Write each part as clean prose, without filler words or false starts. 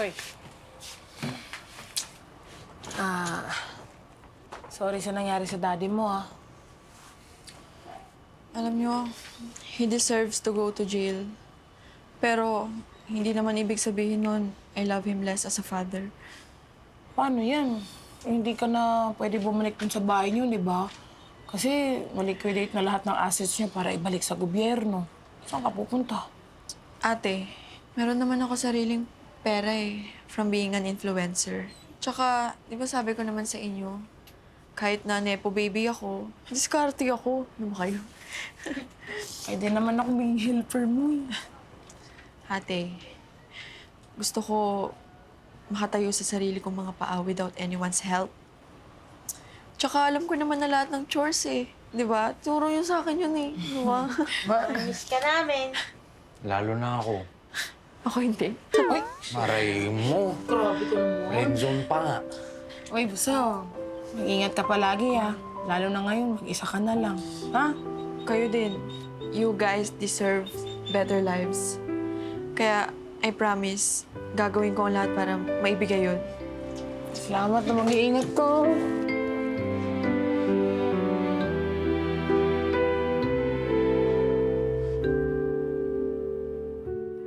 Hoy. Sorry sa nangyari sa daddy mo, ah. Alam nyo, he deserves to go to jail. Pero hindi naman ibig sabihin nun, I love him less as a father. Paano yan? Hindi ka na pwede bumalik dun sa bahay niyo, di ba? Kasi maliquidate na lahat ng assets niyo para ibalik sa gobyerno. Saan ka pupunta? Ate, meron naman ako sariling pera from being an influencer. Tsaka, di ba sabi ko naman sa inyo, kahit na nepo baby ako, diskarte ako. Ano ba kayo? Pwede naman ako maging helper mo, eh. Ate, gusto ko makatayo sa sarili kong mga paa without anyone's help. Tsaka alam ko naman na lahat ng chores Di ba? Turo yun sa akin yun Di ba? Miss ka namin. Lalo na ako. Ako hindi. Uy! Maray mo. Grabe ka naman. Red zone pa nga. Uy, Buso. Mag-ingat ka palagi, ah. Lalo na ngayon, mag-isa ka na lang. Ha? Kayo din. You guys deserve better lives. Kaya, I promise, gagawin ko ang lahat para maibigay yun. Salamat na mag-iingat ko.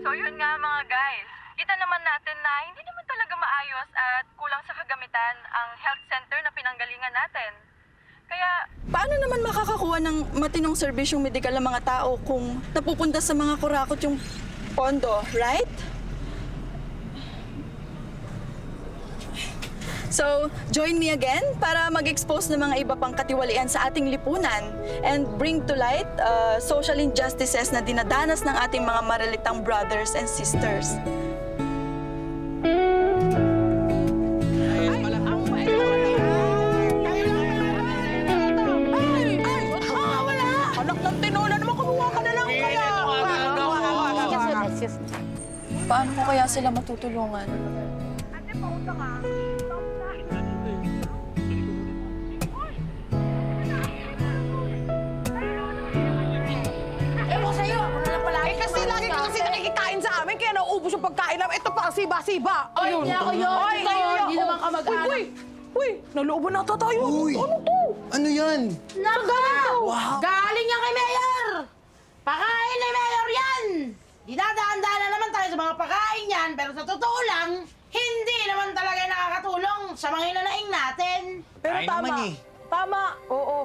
So yun nga mga guys, kita naman natin na hindi naman talaga maayos at kulang sa kagamitan ang health center na pinanggalingan natin. Kaya Paano naman makakakuha ng matinong serbisyong medikal ng mga tao kung napupunta sa mga kurakot yung pondo, right? So, join me again para mag-expose ng mga iba pang katiwalian sa ating lipunan and bring to light social injustices na dinadanas ng ating mga maralitang brothers and sisters. Paano ko kaya sila matutulungan? Ewan sa'yo, ako na lang palagi. Kasi lagi ka kasi nakikitain sa amin, kaya nauubos yung pagkain namin. Ito pa, siba-siba. Ay, hindi ako yun. Hindi naman ka mag-anak. Uy, nalooban na ata tayo. Uy! Ano to? Ano yan? Nako! Wow! Galing yan kay Mayor! Pakain ni Mayor yan! Dinadaan-daan na naman tayo sa mga pakain yan, pero sa totoo lang, hindi naman talaga nakakatulong sa mga inanaing natin. Pero Kain tama. naman eh. Tama, oo.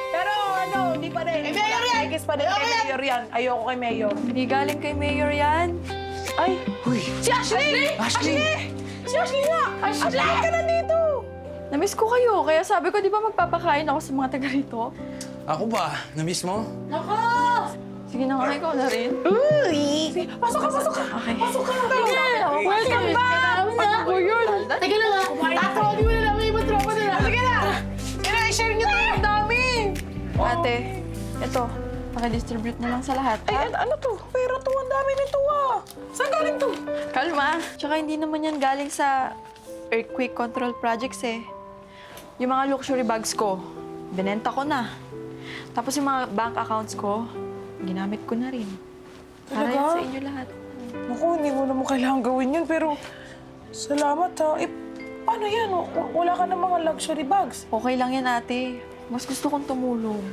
Pero ano, hindi pa rin. Kay Mayor yan! Naikis pa din kay Mayor yan. Ayoko kay Mayor. Hindi galing kay Mayor yan. Ay, Uy! si Ashley! Ashley! Si Ashley nga! Ashley! Bakit ka nandito? Namiss ko kayo, kaya sabi ko, di ba magpapakain ako sa mga taga rito? Ako ba? Na-miss mo? Nako! Sige na nga, ikaw na rin. Uy! Pasok ka, pasok ka! Okay. Pasok ka! Welcome back! Ako yun! Teka lang ha, tatawagin mo na lang yung ibang tropa nila. Sige na! Sige na, i-share niyo tayo. Ang dami! Ate, ito, pakidistribute na lang sa lahat, Ay, ha? ano to? Pera to, ang dami nito ah. Saan galing to? Kalma. Tsaka hindi naman yan galing sa earthquake control projects Yung mga luxury bags ko, binenta ko na. Tapos yung mga bank accounts ko, ginamit ko na rin. Para Talaga? yan sa inyo lahat. Naku, hindi mo naman kailangan gawin yun, pero salamat, ha. Eh, paano yan? Wala ka ng mga luxury bags. Okay lang yan, ate. Mas gusto kong tumulong.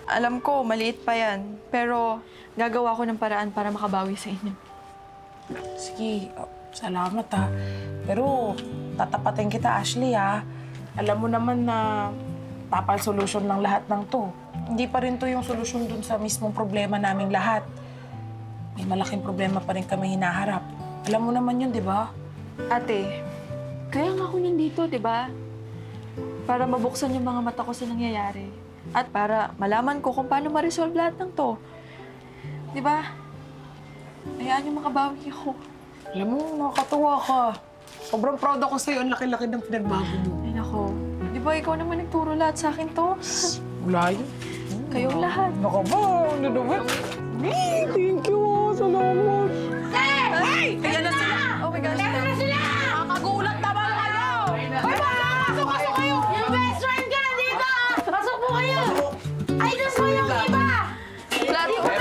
Alam ko, maliit pa yan. Pero gagawa ko ng paraan para makabawi sa inyo. Sige, salamat, ha. Pero tatapatin kita, Ashley, ha. Alam mo naman na tapal solution ng lahat ng to. Hindi pa rin to yung solusyon dun sa mismong problema naming lahat. May malaking problema pa rin kami hinaharap. Alam mo naman yun, di ba? Ate, kaya nga ako nandito, di ba? Para mabuksan yung mga mata ko sa nangyayari. At para malaman ko kung paano ma-resolve lahat ng to. Di ba? Hayaan yung makabawi ako. Alam mo, nakakatuwa ka. Sobrang proud ako sa'yo. Ang laki-laki ng pinagbago mo. Ay, nako. Di ba ikaw naman nagturo lahat sa akin to? Wala yun. Kayong lahat. Naka ba? Ano naman? Thank you, salamat. Ay! Ayan na sila! Oh my gosh. Nakakagulat naman kayo! Hoy, pasok! Pasok kayo! Yung best friend ka nandito! Pasok po kayo! Ay, Diyos ko yung iba! Plato.